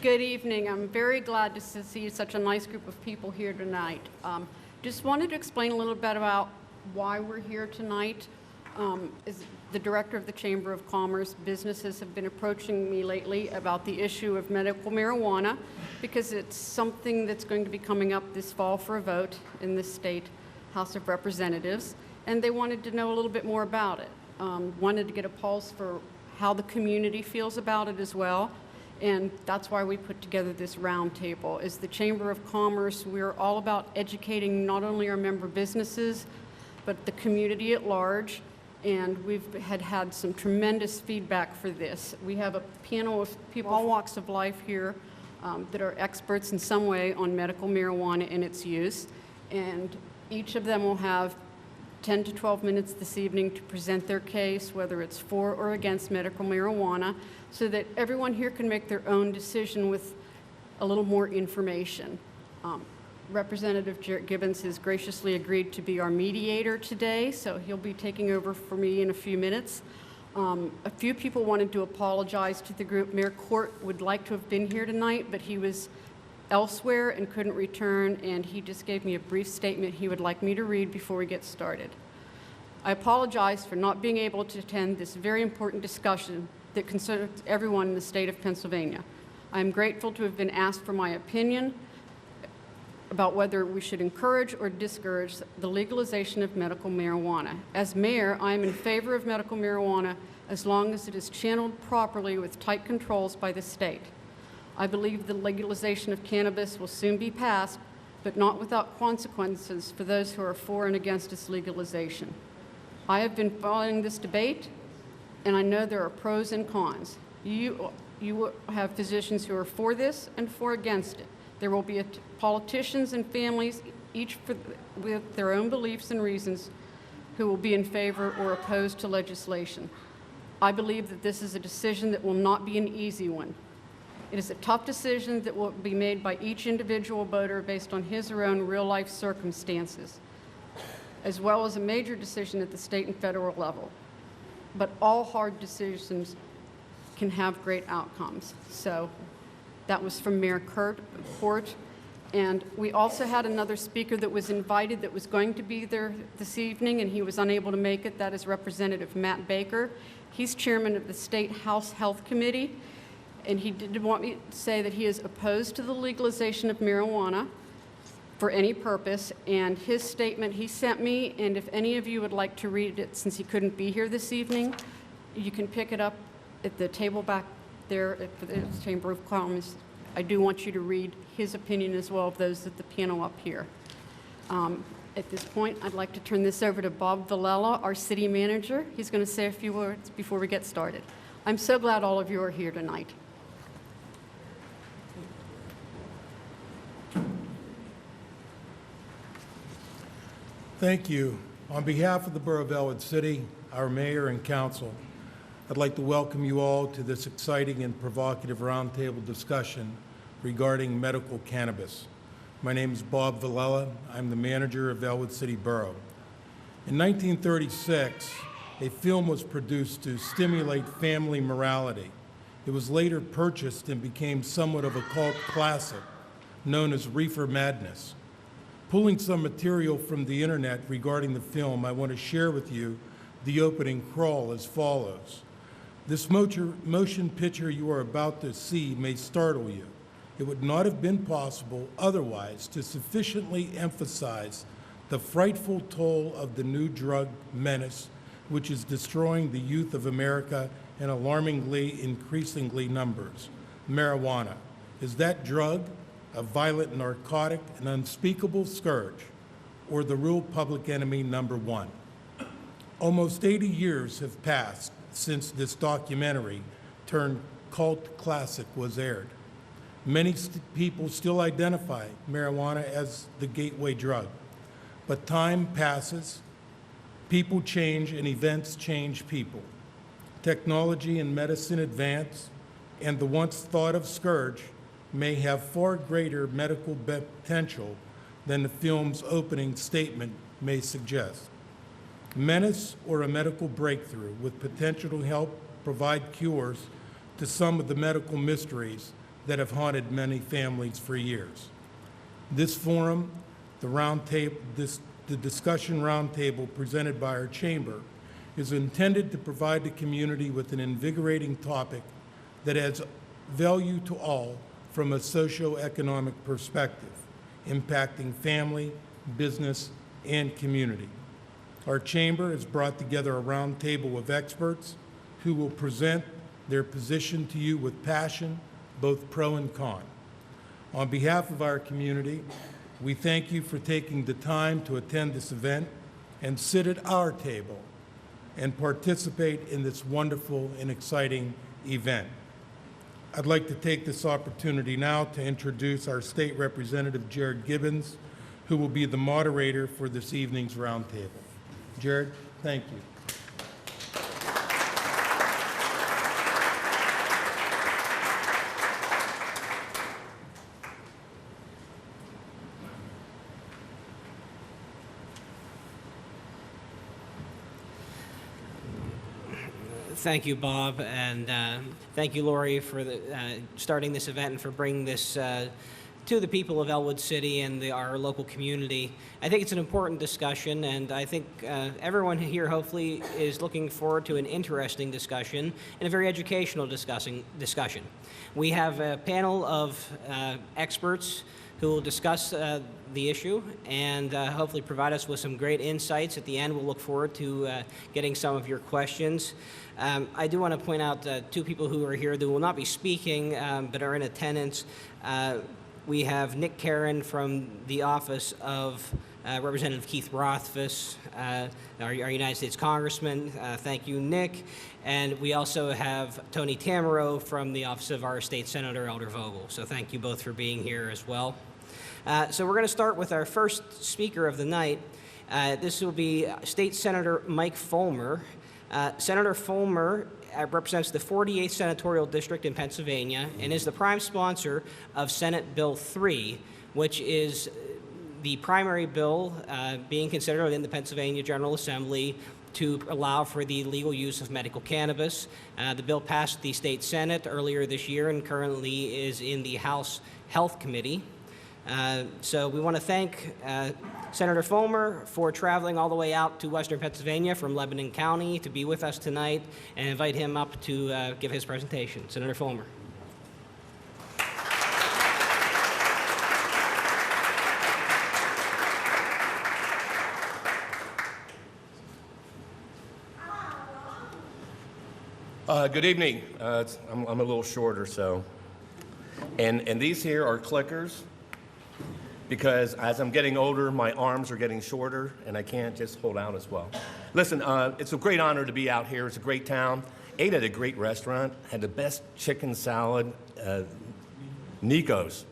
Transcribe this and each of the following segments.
Good evening. I'm very glad to see such a nice group of people here tonight. Just wanted to explain a little bit about why we're here tonight. As the director of the Chamber of Commerce, businesses have been approaching me lately about the issue of medical marijuana because it's something that's going to be coming up this fall for a vote in the state House of Representatives, and they wanted to know a little bit more about it. Wanted to get a pulse for how the community feels about it as well. And that's why we put together this roundtable. As the Chamber of Commerce, we're all about educating not only our member businesses, but the community at large. And we've had some tremendous feedback for this. We have a panel of people, all walks of life here, that are experts in some way on medical marijuana and its use. And each of them will have 10 to 12 minutes this evening to present their case, whether it's for or against medical marijuana, so that everyone here can make their own decision with a little more information. Representative Gibbons has graciously agreed to be our mediator today, so he'll be taking over for me in a few minutes. A few people wanted to apologize to the group. Mayor Court would like to have been here tonight, but he was elsewhere and couldn't return, and he just gave me a brief statement he would like me to read before we get started. I apologize for not being able to attend this very important discussion that concerns everyone in the state of Pennsylvania. I am grateful to have been asked for my opinion about whether we should encourage or discourage the legalization of medical marijuana. As mayor, I am in favor of medical marijuana as long as it is channeled properly with tight controls by the state. I believe the legalization of cannabis will soon be passed, but not without consequences for those who are for and against its legalization. I have been following this debate, and I know there are pros and cons. You have physicians who are for this and for against it. There will be politicians and families, each with their own beliefs and reasons, who will be in favor or opposed to legislation. I believe that this is a decision that will not be an easy one. It is a tough decision that will be made by each individual voter based on his or her own real-life circumstances, as well as a major decision at the state and federal level. But all hard decisions can have great outcomes. So that was from Mayor Court. And we also had another speaker that was invited that was going to be there this evening, and he was unable to make it. That is Representative Matt Baker. He's chairman of the State House Health Committee. And he did want me to say that he is opposed to the legalization of marijuana for any purpose. And his statement he sent me, and if any of you would like to read it since he couldn't be here this evening, you can pick it up at the table back there at the Chamber of Commerce. I do want you to read his opinion as well of those at the panel up here. At this point, I'd like to turn this over to Bob Villela, our city manager. He's going to say a few words before we get started. I'm so glad all of you are here tonight. Thank you. On behalf of the Borough of Ellwood City, our mayor and council, I'd like to welcome you all to this exciting and provocative roundtable discussion regarding medical cannabis. My name is Bob Villela. I'm the manager of Ellwood City Borough. In 1936, a film was produced to stimulate family morality. It was later purchased and became somewhat of a cult classic known as Reefer Madness. Pulling some material from the internet regarding the film, I want to share with you the opening crawl as follows. This motion picture you are about to see may startle you. It would not have been possible otherwise to sufficiently emphasize the frightful toll of the new drug menace, which is destroying the youth of America in alarmingly increasingly numbers. Marijuana. Is that drug a violent narcotic, an unspeakable scourge, or the real public enemy number one? Almost 80 years have passed since this documentary turned cult classic was aired. Many people still identify marijuana as the gateway drug, but time passes, people change, and events change people. Technology and medicine advance, and the once thought of scourge may have far greater medical potential than the film's opening statement may suggest. Menace or a medical breakthrough with potential to help provide cures to some of the medical mysteries that have haunted many families for years. This forum, the discussion roundtable presented by our chamber, is intended to provide the community with an invigorating topic that adds value to all from a socioeconomic perspective, impacting family, business, and community. Our chamber has brought together a roundtable of experts who will present their position to you with passion, both pro and con. On behalf of our community, we thank you for taking the time to attend this event and sit at our table and participate in this wonderful and exciting event. I'd like to take this opportunity now to introduce our State Representative, Jared Gibbons, who will be the moderator for this evening's roundtable. Jared, thank you. Thank you, Bob, and thank you, Lori, for starting this event and for bringing this to the people of Ellwood City and our local community. I think it's an important discussion, and I think everyone here hopefully is looking forward to an interesting discussion and a very educational discussion. We have a panel of experts who will discuss the issue and hopefully provide us with some great insights. At the end, we'll look forward to getting some of your questions. I do want to point out two people who are here that will not be speaking but are in attendance. We have Nick Karen from the office of Representative Keith Rothfuss, our United States Congressman. Thank you, Nick. And we also have Tony Tamaro from the office of our State Senator, Elder Vogel. So thank you both for being here as well. So we're going to start with our first speaker of the night. This will be State Senator Mike Fulmer. Senator Fulmer represents the 48th Senatorial District in Pennsylvania and is the prime sponsor of Senate Bill 3, which is the primary bill being considered in the Pennsylvania General Assembly to allow for the legal use of medical cannabis. The bill passed the state Senate earlier this year and currently is in the House Health Committee. So we want to thank Senator Fulmer for traveling all the way out to Western Pennsylvania from Lebanon County to be with us tonight and invite him up to give his presentation. Senator Fulmer. Good evening. I'm a little shorter, so. And these here are clickers because as I'm getting older, my arms are getting shorter and I can't just hold out as well. Listen, it's a great honor to be out here. It's a great town. Ate at a great restaurant, had the best chicken salad, Nico's.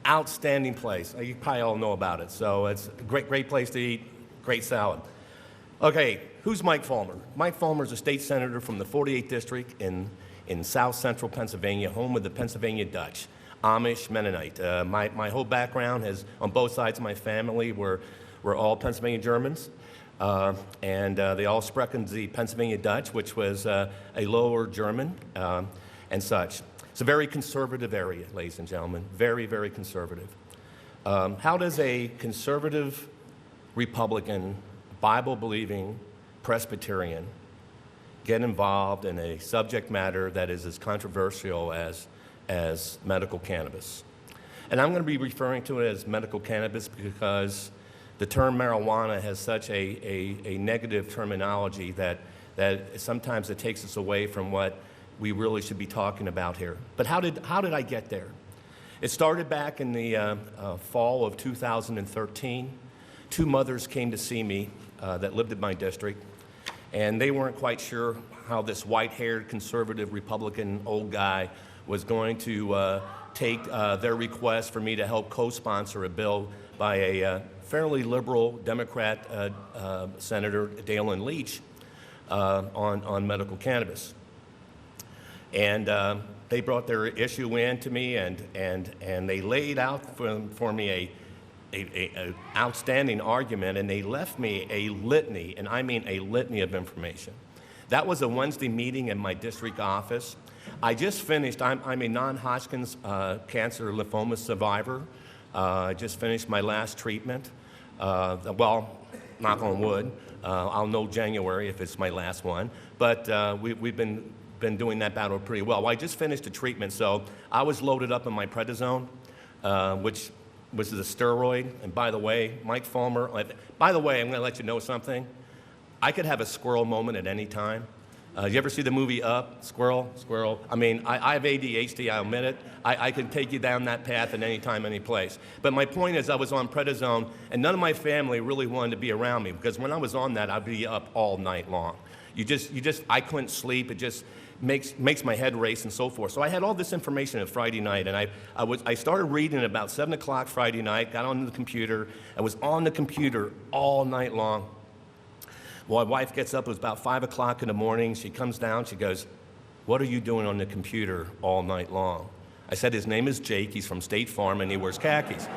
Outstanding place. You probably all know about it. So it's a great place to eat, great salad. Okay, who's Mike Fulmer? Mike Fulmer is a state senator from the 48th District in South Central Pennsylvania, home of the Pennsylvania Dutch, Amish, Mennonite. My whole background has, on both sides of my family, we're all Pennsylvania Germans, and they all sprechen the Pennsylvania Dutch, which was a lower German and such. It's a very conservative area, ladies and gentlemen, very, very conservative. How does a conservative Republican, Bible-believing Presbyterian get involved in a subject matter that is as controversial as medical cannabis? And I'm going to be referring to it as medical cannabis because the term marijuana has such a negative terminology that sometimes it takes us away from what we really should be talking about here. But how did I get there? It started back in the fall of 2013. Two mothers came to see me that lived in my district, and they weren't quite sure how this white-haired conservative Republican old guy was going to take their request for me to help co-sponsor a bill by a fairly liberal Democrat Senator, Dalen Leach, on medical cannabis. And they brought their issue in to me, and they laid out for me a outstanding argument, and they left me a litany, and I mean a litany of information. That was a Wednesday meeting in my district office. I just finished, I'm a non-Hodgkin's cancer lymphoma survivor. I just finished my last treatment. Well, knock on wood. I'll know January if it's my last one. But we've been doing that battle pretty well. Well, I just finished a treatment, so I was loaded up in my prednisone, which is a steroid. And by the way, Mike Fulmer, by the way, I'm going to let you know something. I could have a squirrel moment at any time. You ever see the movie Up? Squirrel, squirrel. I mean, I have ADHD, I admit it. I can take you down that path at any time, any place. But my point is I was on prednisone, and none of my family really wanted to be around me, because when I was on that, I'd be up all night long. I couldn't sleep. It just makes my head race and so forth. So I had all this information at Friday night, and I started reading at about 7 o'clock Friday night, got on the computer, and was on the computer all night long. Well, my wife gets up, it was about 5 o'clock in the morning. She comes down, she goes, "What are you doing on the computer all night long?" I said, "His name is Jake, he's from State Farm, and he wears khakis."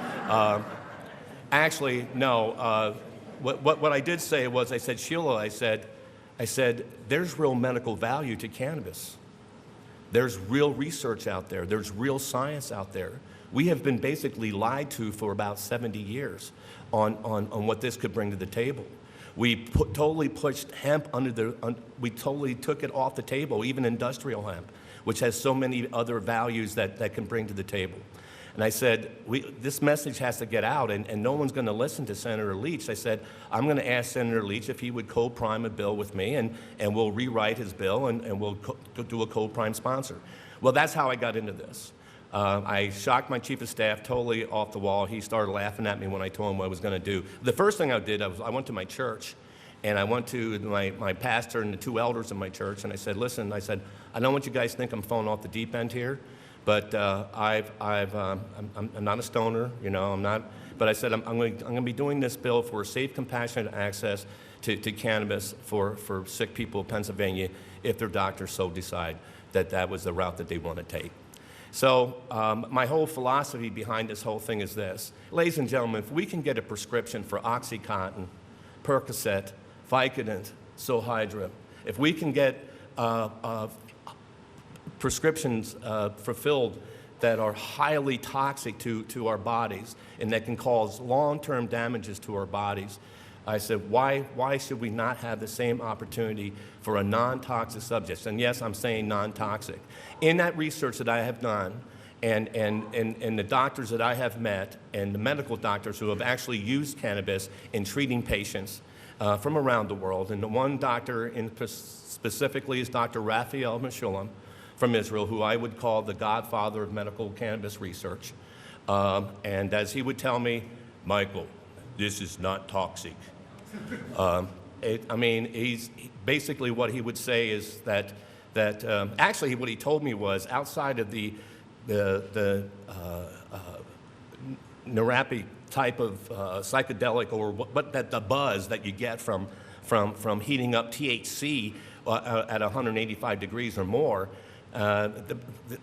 Actually, no. What I did say was, I said, "Sheila," I said, "there's real medical value to cannabis. There's real research out there. There's real science out there. We have been basically lied to for about 70 years on what this could bring to the table. We totally pushed hemp we totally took it off the table, even industrial hemp, which has so many other values that can bring to the table." And I said, this message has to get out, and no one's going to listen to Senator Leach. I said, I'm going to ask Senator Leach if he would co-prime a bill with me, and we'll rewrite his bill, and we'll do a co-prime sponsor. Well, that's how I got into this. I shocked my chief of staff totally off the wall. He started laughing at me when I told him what I was going to do. The first thing I did, I went to my church, and I went to my pastor and the 2 elders in my church, and I said, "Listen," I said, "I don't want you guys to think I'm falling off the deep end here, but I'm not a stoner, you know, I'm not." But I said, I'm going to be doing this bill for safe, compassionate access to cannabis for sick people in Pennsylvania if their doctors so decide that was the route that they want to take. So my whole philosophy behind this whole thing is this. Ladies and gentlemen, if we can get a prescription for OxyContin, Percocet, Vicodin, Zohydra, if we can get prescriptions fulfilled that are highly toxic to our bodies and that can cause long-term damages to our bodies, I said, why should we not have the same opportunity for a non-toxic subject? And yes, I'm saying non-toxic. In that research that I have done, and the doctors that I have met, and the medical doctors who have actually used cannabis in treating patients from around the world, and the one doctor specifically is Dr. Raphael Meshulam from Israel, who I would call the godfather of medical cannabis research. And as he would tell me, "Michael, this is not toxic." Basically what he would say is that actually what he told me was outside of the neuropic type of psychedelic or the buzz that you get from heating up THC at 185 degrees or more,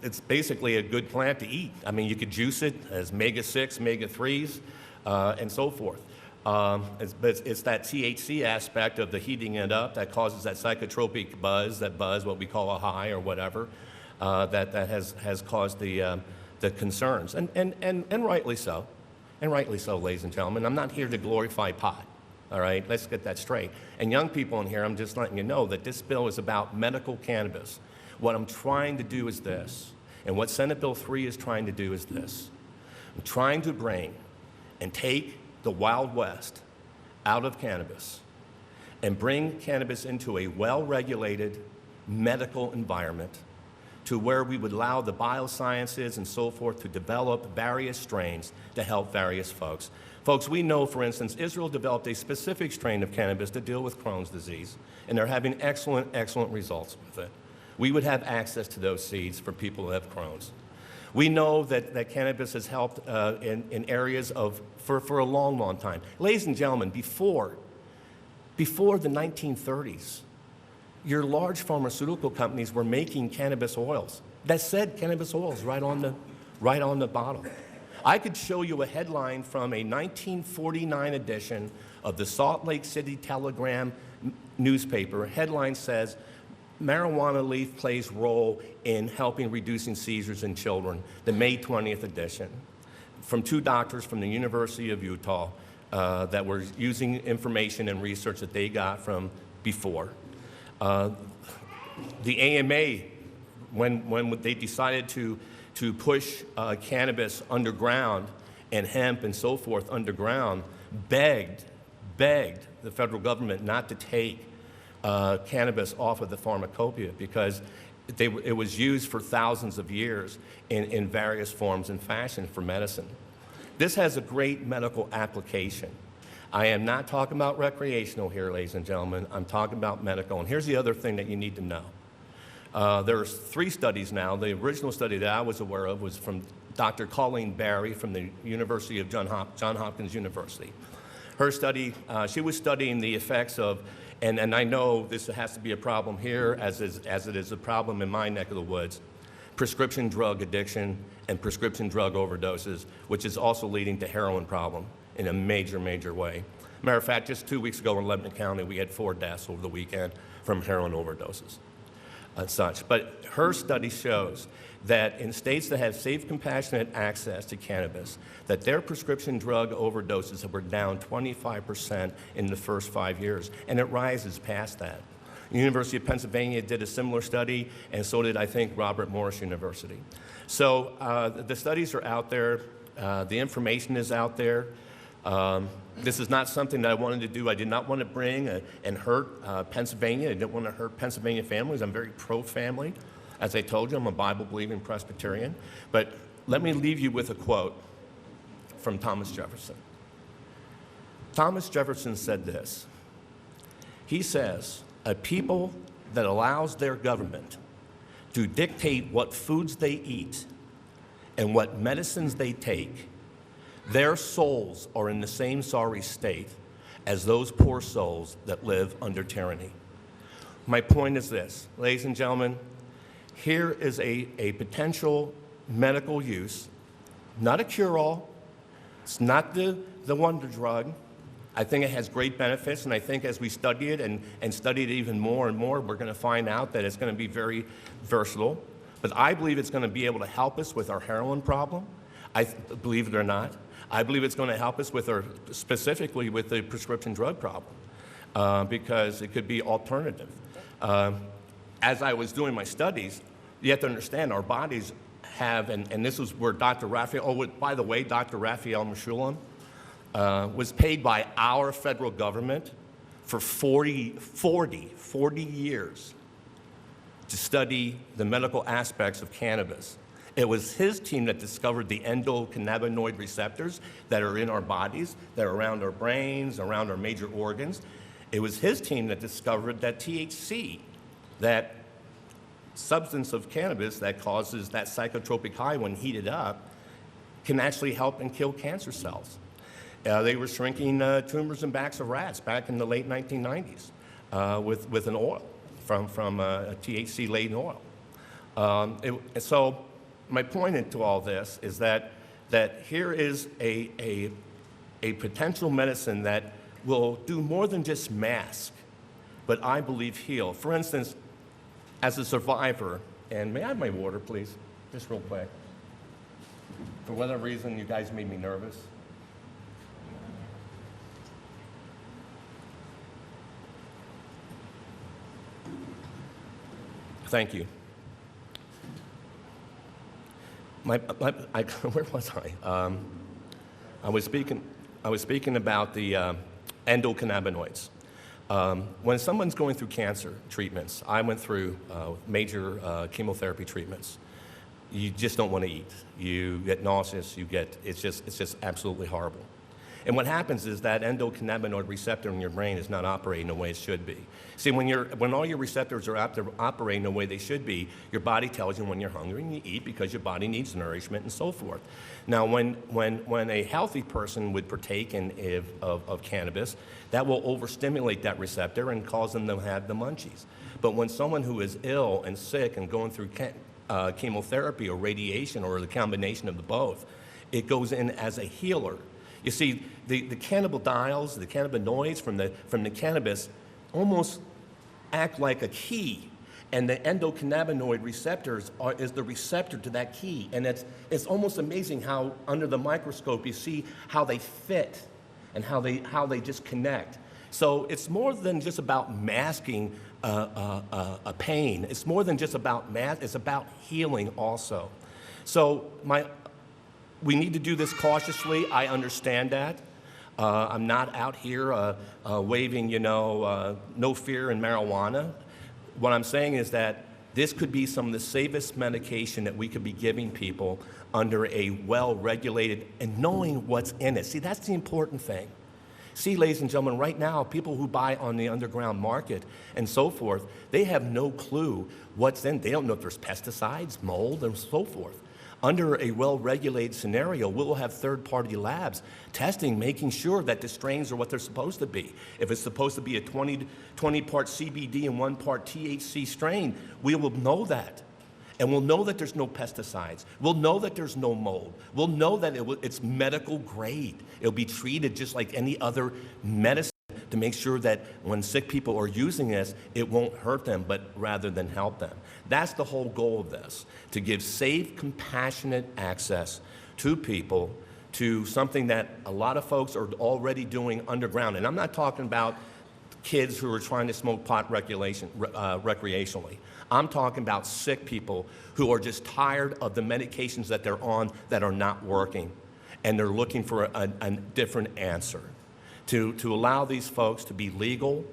it's basically a good plant to eat. I mean, you could juice it as omega-6, omega-3s, and so forth. It's that THC aspect of the heating it up that causes that psychotropic buzz, what we call a high or whatever, that has caused the concerns, and rightly so. And rightly so, ladies and gentlemen. I'm not here to glorify pot, all right? Let's get that straight. And young people in here, I'm just letting you know that this bill is about medical cannabis. What I'm trying to do is this, and what Senate Bill 3 is trying to do is this. I'm trying to bring and take the Wild West out of cannabis and bring cannabis into a well-regulated medical environment to where we would allow the biosciences and so forth to develop various strains to help various folks. Folks, we know, for instance, Israel developed a specific strain of cannabis to deal with Crohn's disease, and they're having excellent, excellent results with it. We would have access to those seeds for people who have Crohn's. We know that cannabis has helped in areas for a long, long time. Ladies and gentlemen, before the 1930s, your large pharmaceutical companies were making cannabis oils that said cannabis oils right on the bottle. I could show you a headline from a 1949 edition of the Salt Lake City Telegram newspaper. A headline says, marijuana leaf plays role in helping reducing seizures in children, the May 20th edition, from 2 doctors from the University of Utah that were using information and research that they got from before. The AMA, when they decided to push cannabis underground and hemp and so forth underground, begged the federal government not to take cannabis off of the pharmacopoeia because it was used for thousands of years in various forms and fashion for medicine. This has a great medical application. I am not talking about recreational here, ladies and gentlemen. I'm talking about medical. And here's the other thing that you need to know. There's 3 studies now. The original study that I was aware of was from Dr. Colleen Barry from the University of Johns Hopkins University. Her study, she was studying the effects of, and I know this has to be a problem here as it is a problem in my neck of the woods, prescription drug addiction and prescription drug overdoses, which is also leading to heroin problem in a major, major way. Matter of fact, just 2 weeks ago in Lebanon County, we had 4 deaths over the weekend from heroin overdoses and such. But her study shows that in states that have safe, compassionate access to cannabis, that their prescription drug overdoses were down 25% in the first 5 years, and it rises past that. The University of Pennsylvania did a similar study, and so did, I think, Robert Morris University. So the studies are out there. The information is out there. This is not something that I wanted to do. I did not want to bring and hurt Pennsylvania. I didn't want to hurt Pennsylvania families. I'm very pro-family. As I told you, I'm a Bible-believing Presbyterian. But let me leave you with a quote from Thomas Jefferson. Thomas Jefferson said this. He says, "A people that allows their government to dictate what foods they eat and what medicines they take, their souls are in the same sorry state as those poor souls that live under tyranny." My point is this, ladies and gentlemen, here is a potential medical use, not a cure-all. It's not the wonder drug. I think it has great benefits, and I think as we study it and study it even more and more, we're going to find out that it's going to be very versatile. But I believe it's going to be able to help us with our heroin problem. Believe it or not. I believe it's going to help us with specifically with the prescription drug problem, because it could be alternative. As I was doing my studies, you have to understand our bodies have, and this is where Dr. Raphael, by the way, Dr. Raphael Mechoulam was paid by our federal government for 40 years to study the medical aspects of cannabis. It was his team that discovered the endocannabinoid receptors that are in our bodies, that are around our brains, around our major organs. It was his team that discovered that THC, that substance of cannabis that causes that psychotropic high when heated up, can actually help and kill cancer cells. They were shrinking tumors in backs of rats back in the late 1990s with an oil from a THC-laden oil. So my point into all this is that here is a potential medicine that will do more than just mask, but I believe heal. For instance, as a survivor, and may I have my water, please? Just real quick. For whatever reason, you guys made me nervous. Thank you. Where was I? I was speaking about the endocannabinoids. When someone's going through cancer treatments, I went through major chemotherapy treatments. You just don't want to eat. You get nauseous. It's just absolutely horrible. And what happens is that endocannabinoid receptor in your brain is not operating the way it should be. See, when all your receptors are operating the way they should be, your body tells you when you're hungry and you eat because your body needs nourishment and so forth. Now, when a healthy person would partake of cannabis, that will overstimulate that receptor and cause them to have the munchies. But when someone who is ill and sick and going through chemotherapy or radiation or the combination of the both, it goes in as a healer. You see, the cannabinoids, the cannabinoids from the cannabis almost act like a key. And the endocannabinoid receptors is the receptor to that key. And it's almost amazing how under the microscope you see how they fit and how they just connect. So it's more than just about masking a pain. It's more than just about it's about healing also. So we need to do this cautiously. I understand that. I'm not out here waving, no fear in marijuana. What I'm saying is that this could be some of the safest medication that we could be giving people under a well-regulated and knowing what's in it. See, that's the important thing. See, ladies and gentlemen, right now, people who buy on the underground market and so forth, they have no clue what's in. They don't know if there's pesticides, mold, and so forth. Under a well-regulated scenario, we'll have third-party labs testing, making sure that the strains are what they're supposed to be. If it's supposed to be a 20 part CBD and 1 part THC strain, we will know that. And we'll know that there's no pesticides. We'll know that there's no mold. We'll know that it's medical grade. It'll be treated just like any other medicine to make sure that when sick people are using this, it won't hurt them, but rather than help them. That's the whole goal of this, to give safe, compassionate access to people to something that a lot of folks are already doing underground. And I'm not talking about kids who are trying to smoke pot recreationally. I'm talking about sick people who are just tired of the medications that they're on that are not working, and they're looking for a different answer. To allow these folks to be legal,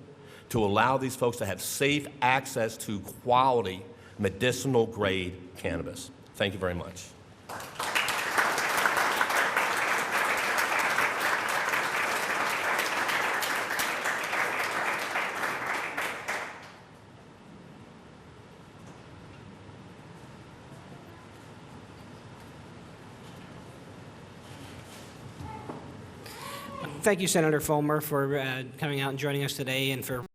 to allow these folks to have safe access to quality medicinal grade cannabis. Thank you very much. Thank you, Senator Fulmer, for coming out and joining us today and for